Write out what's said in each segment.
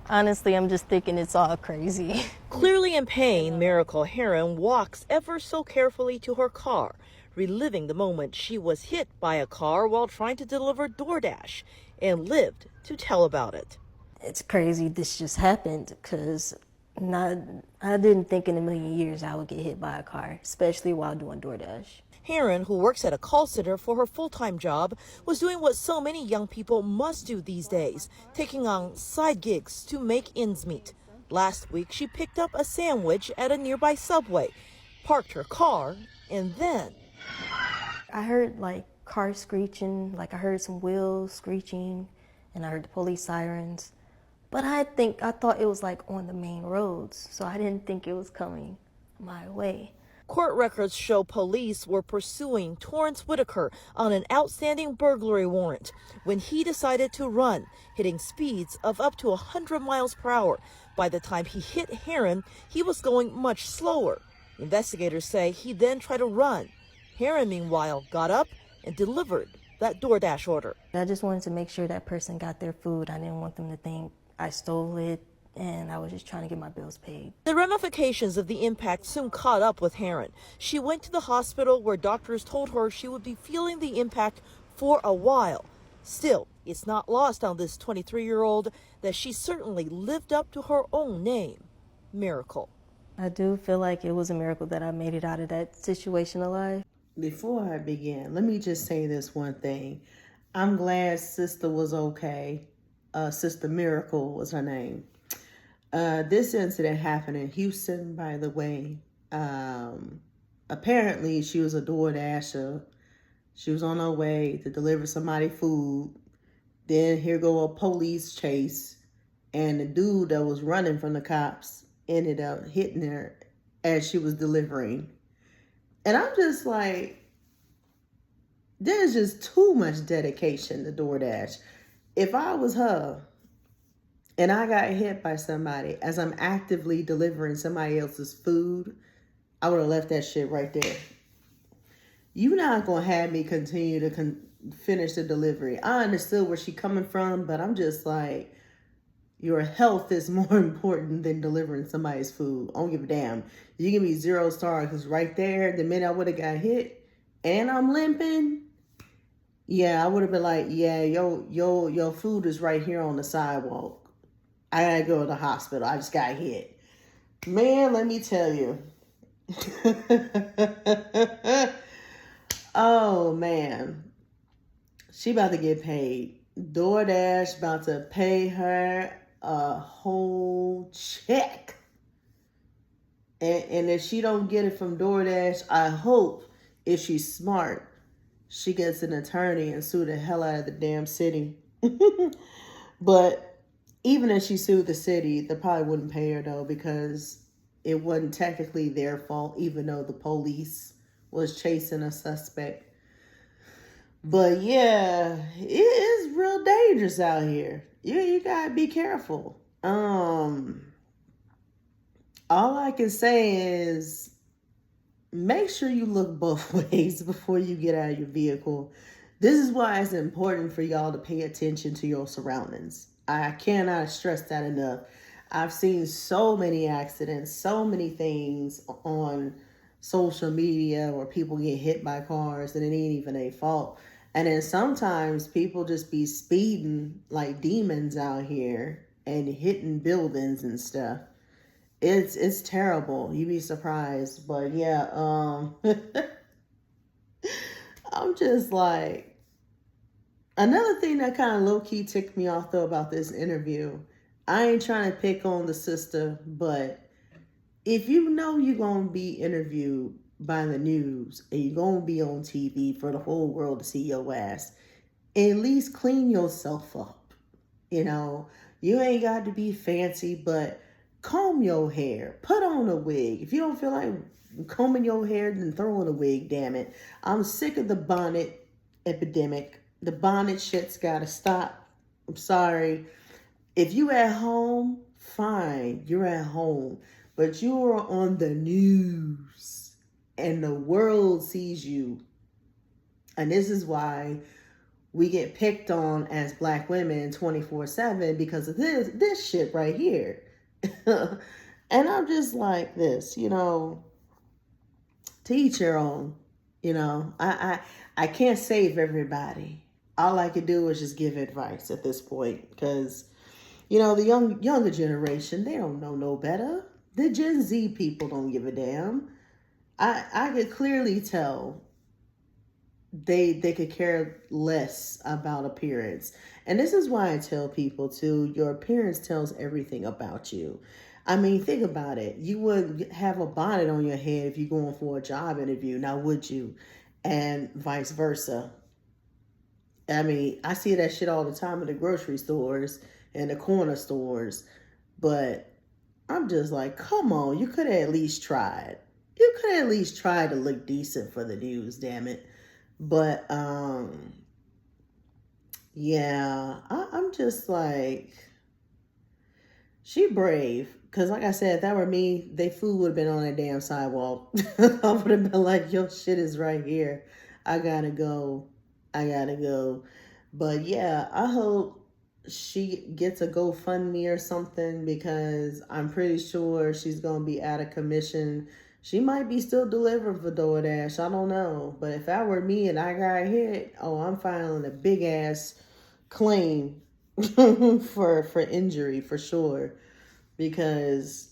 Honestly, I'm just thinking it's all crazy. Clearly in pain, Miracle Heron walks ever so carefully to her car, reliving the moment she was hit by a car while trying to deliver DoorDash, and lived to tell about it. It's crazy this just happened because not I didn't think in a million years I would get hit by a car, especially while doing DoorDash. Heron, who works at a call center for her full-time job, was doing what so many young people must do these days, taking on side gigs to make ends meet. Last week, she picked up a sandwich at a nearby Subway, parked her car, and then I heard like cars screeching, like I heard some wheels screeching, and I heard the police sirens. But I thought it was like on the main roads, so I didn't think it was coming my way. court records show police were pursuing Torrance Whitaker on an outstanding burglary warrant when he decided to run, hitting speeds of up to 100 miles per hour. By the time he hit Heron, he was going much slower. Investigators say he then tried to run. Heron, meanwhile, got up and delivered that DoorDash order. I just wanted to make sure that person got their food. I didn't want them to think I stole it, and I was just trying to get my bills paid. The ramifications of the impact soon caught up with Heron. She went to the hospital where doctors told her she would be feeling the impact for a while. Still, it's not lost on this 23-year-old that she certainly lived up to her own name, Miracle. I do feel like it was a miracle that I made it out of that situation alive. Before I begin, let me just say this one thing. I'm glad Sister was okay. Sister Miracle was her name. This incident happened in Houston, by the way. Apparently, she was a DoorDasher. She was on her way to deliver somebody food. Then here go a police chase. And the dude that was running from the cops ended up hitting her as she was delivering. And I'm just like, there's just too much dedication to DoorDash. If I was her and I got hit by somebody as I'm actively delivering somebody else's food, I would have left that shit right there. You're not going to have me continue to finish the delivery. I understood where she's coming from, but I'm just like, your health is more important than delivering somebody's food. I don't give a damn. You give me 0 stars because right there, the minute I would have got hit and I'm limping, yeah, I would have been like, yeah, your food is right here on the sidewalk. I gotta go to the hospital. I just got hit. Man, let me tell you. Oh, man. She about to get paid. DoorDash about to pay her a whole check. And if she don't get it from DoorDash, I hope if she's smart, she gets an attorney and sue the hell out of the damn city. But even if she sued the city, they probably wouldn't pay her though, because it wasn't technically their fault, even though the police was chasing a suspect. But yeah, it is real dangerous out here. You gotta be careful. All I can say is make sure you look both ways before you get out of your vehicle. This is why it's important for y'all to pay attention to your surroundings. I cannot stress that enough. I've seen so many accidents, so many things on social media where people get hit by cars and it ain't even their fault. And then sometimes people just be speeding like demons out here and hitting buildings and stuff. It's terrible. You'd be surprised. But yeah, I'm just like, another thing that kind of low-key ticked me off though about this interview, I ain't trying to pick on the sister, but if you know you're going to be interviewed by the news and you're going to be on TV for the whole world to see your ass, at least clean yourself up. You know, you ain't got to be fancy, but comb your hair, put on a wig. If you don't feel like combing your hair, then throw on a wig, damn it. I'm sick of the bonnet epidemic. The bonnet shit's gotta stop. I'm sorry. If you at home, fine, you're at home. But you are on the news and the world sees you. And this is why we get picked on as black women 24/7 because of this shit right here. And I'm just like this, to each your own. I can't save everybody. All I can do is just give advice at this point, because the younger generation, they don't know no better. The Gen Z people don't give a damn. I could clearly tell they could care less about appearance. And this is why I tell people too, your appearance tells everything about you. I mean, think about it. You would have a bonnet on your head if you're going for a job interview, now would you? And vice versa. I mean, I see that shit all the time in the grocery stores and the corner stores. But I'm just like, come on, you could have at least tried. You could have at least tried to look decent for the news, damn it. But yeah, I'm just like, she brave. Cause like I said, if that were me, they food would have been on that damn sidewalk. I would have been like, yo, shit is right here. I gotta go. I gotta go. But yeah, I hope she gets a GoFundMe or something, because I'm pretty sure she's gonna be out of commission. She might be still delivering for DoorDash. I don't know. But if that were me and I got hit, oh, I'm filing a big ass claim for injury for sure. Because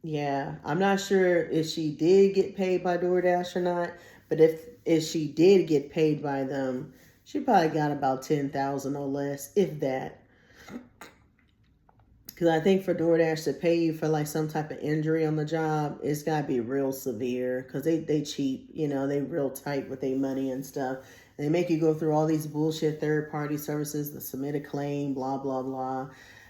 yeah, I'm not sure if she did get paid by DoorDash or not. But if she did get paid by them, she probably got about 10,000 or less, if that. Because I think for DoorDash to pay you for like some type of injury on the job, it's got to be real severe, because they cheap, they real tight with their money and stuff. And they make you go through all these bullshit third-party services to submit a claim, blah, blah, blah.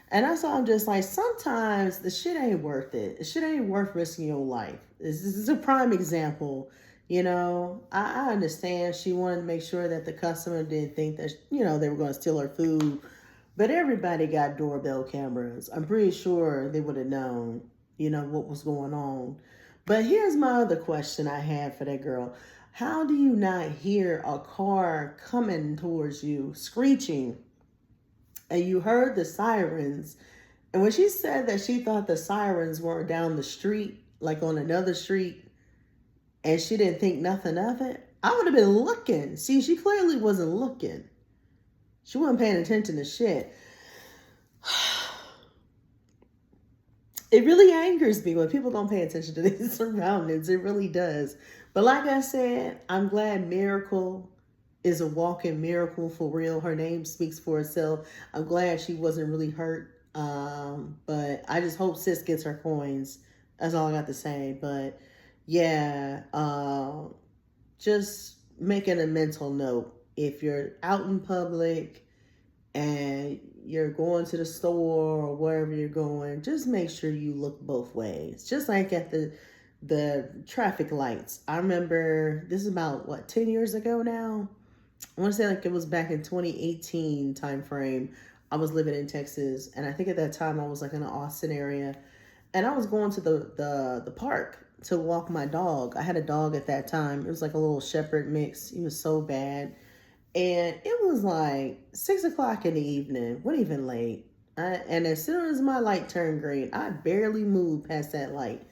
And that's why I'm just like, sometimes the shit ain't worth it. The shit ain't worth risking your life. This is a prime example. I understand she wanted to make sure that the customer didn't think that, they were going to steal her food. But everybody got doorbell cameras. I'm pretty sure they would have known, what was going on. But here's my other question I had for that girl. How do you not hear a car coming towards you, screeching, and you heard the sirens? And when she said that she thought the sirens were down the street, like on another street, and she didn't think nothing of it, I would have been looking. See, she clearly wasn't looking. She wasn't paying attention to shit. It really angers me when people don't pay attention to their surroundings. It really does. But like I said, I'm glad Miracle is a walking miracle for real. Her name speaks for itself. I'm glad she wasn't really hurt. But I just hope sis gets her coins. That's all I got to say. But yeah, just making a mental note. If you're out in public and you're going to the store or wherever you're going, just make sure you look both ways. Just like at the traffic lights. I remember, this is about 10 years ago now. I want to say like it was back in 2018 time frame. I was living in Texas, and I think at that time I was like in the Austin area, and I was going to the park to walk my dog. I had a dog at that time. It was like a little shepherd mix. He was so bad. And it was like 6 o'clock in the evening, wasn't even late. And as soon as my light turned green, I barely moved past that light.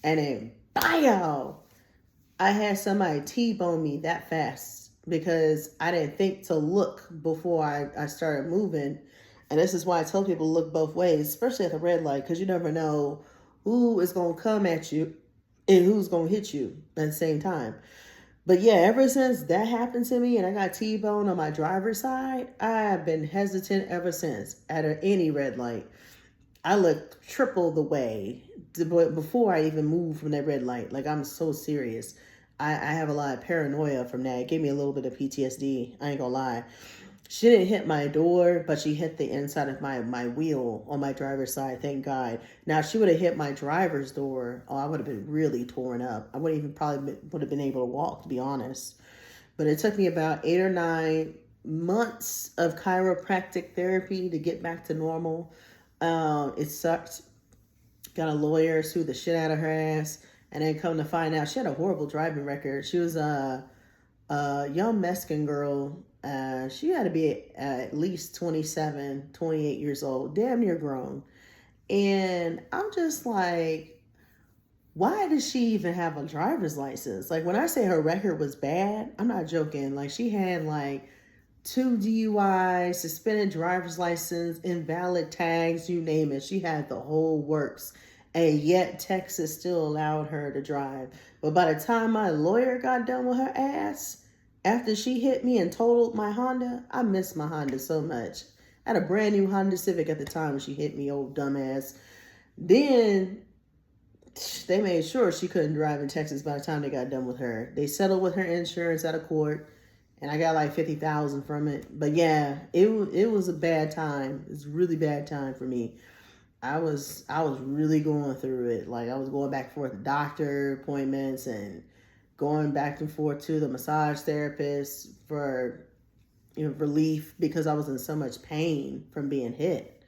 And then, BAM! I had somebody T-bone me that fast, because I didn't think to look before I started moving. And this is why I tell people to look both ways, especially at the red light, because you never know who is going to come at you and who's going to hit you at the same time. But yeah, ever since that happened to me and I got T-boned on my driver's side, I've been hesitant ever since at any red light. I look triple the way before I even move from that red light. Like, I'm so serious. I have a lot of paranoia from that. It gave me a little bit of PTSD. I ain't gonna lie. She didn't hit my door, but she hit the inside of my wheel on my driver's side, thank God. Now, if she would have hit my driver's door, oh, I would have been really torn up. I wouldn't even would have been able to walk, to be honest. But it took me about 8 or 9 months of chiropractic therapy to get back to normal. It sucked. Got a lawyer, sued the shit out of her ass, and then come to find out she had a horrible driving record. She was A young Mexican girl. She had to be at least 27, 28 years old, damn near grown. And I'm just like, why does she even have a driver's license? Like, when I say her record was bad, I'm not joking. Like, she had like 2 DUIs, suspended driver's license, invalid tags, you name it. She had the whole works. And yet Texas still allowed her to drive. But by the time my lawyer got done with her ass, after she hit me and totaled my Honda, I missed my Honda so much. I had a brand new Honda Civic at the time when she hit me, old dumbass. Then they made sure she couldn't drive in Texas by the time they got done with her. They settled with her insurance out of court, and I got like 50,000 from it. But yeah, it was a bad time. It's a really bad time for me. I was really going through it. Like, I was going back and forth to doctor appointments and going back and forth to the massage therapist for relief because I was in so much pain from being hit.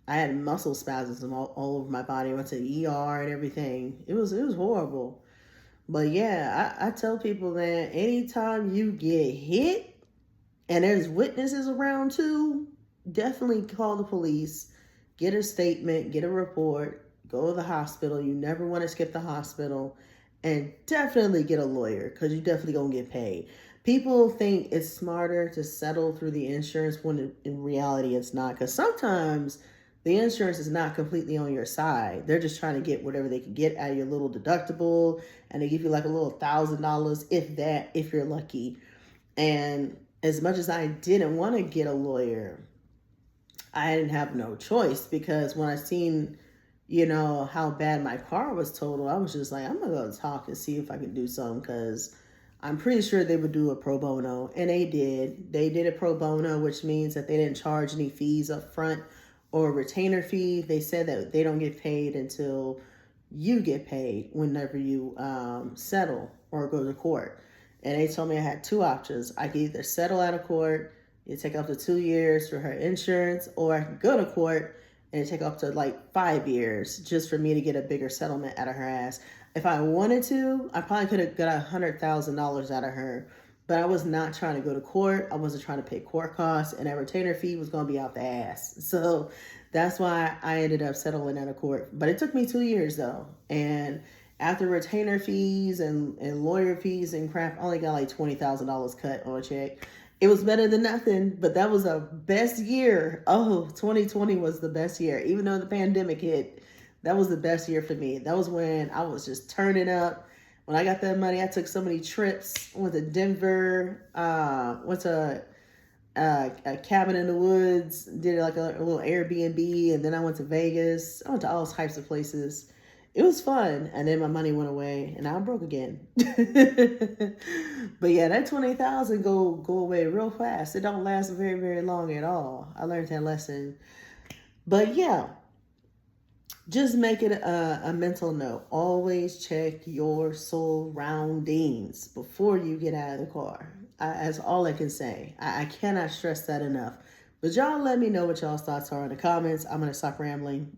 I had muscle spasms all over my body. I went to the ER and everything. It was horrible. But yeah, I tell people that anytime you get hit and there's witnesses around too, definitely call the police, get a statement, get a report, go to the hospital. You never want to skip the hospital, and definitely get a lawyer because you definitely gonna get paid. People think it's smarter to settle through the insurance when in reality it's not, because sometimes the insurance is not completely on your side. They're just trying to get whatever they can get out of your little deductible, and they give you like a little $1,000, if that, if you're lucky. And as much as I didn't want to get a lawyer, I didn't have no choice, because when I seen, how bad my car was totaled, I was just like, I'm gonna go talk and see if I can do something, because I'm pretty sure they would do a pro bono, and they did. They did a pro bono, which means that they didn't charge any fees up front or retainer fee. They said that they don't get paid until you get paid whenever you settle or go to court. And they told me I had two options. I could either settle out of court, it take up to 2 years for her insurance, or I could go to court and it take up to like 5 years just for me to get a bigger settlement out of her ass. If I wanted to, I probably could have got $100,000 out of her. But I was not trying to go to court. I wasn't trying to pay court costs, and that retainer fee was going to be out the ass. So that's why I ended up settling out of court. But it took me 2 years though. And after retainer fees and lawyer fees and crap, I only got like $20,000 cut on a check. It was better than nothing, but that was the best year. Oh, 2020 was the best year. Even though the pandemic hit, that was the best year for me. That was when I was just turning up. When I got that money, I took so many trips. Went to Denver, went to a cabin in the woods, did like a little Airbnb, and then I went to Vegas. I went to all types of places. It was fun, and then my money went away, and now I'm broke again. But yeah, that 20,000 go away real fast. It don't last very, very long at all. I learned that lesson. But yeah, just make it a mental note. Always check your surroundings before you get out of the car. That's all I can say. I cannot stress that enough. But y'all let me know what y'all's thoughts are in the comments. I'm going to stop rambling.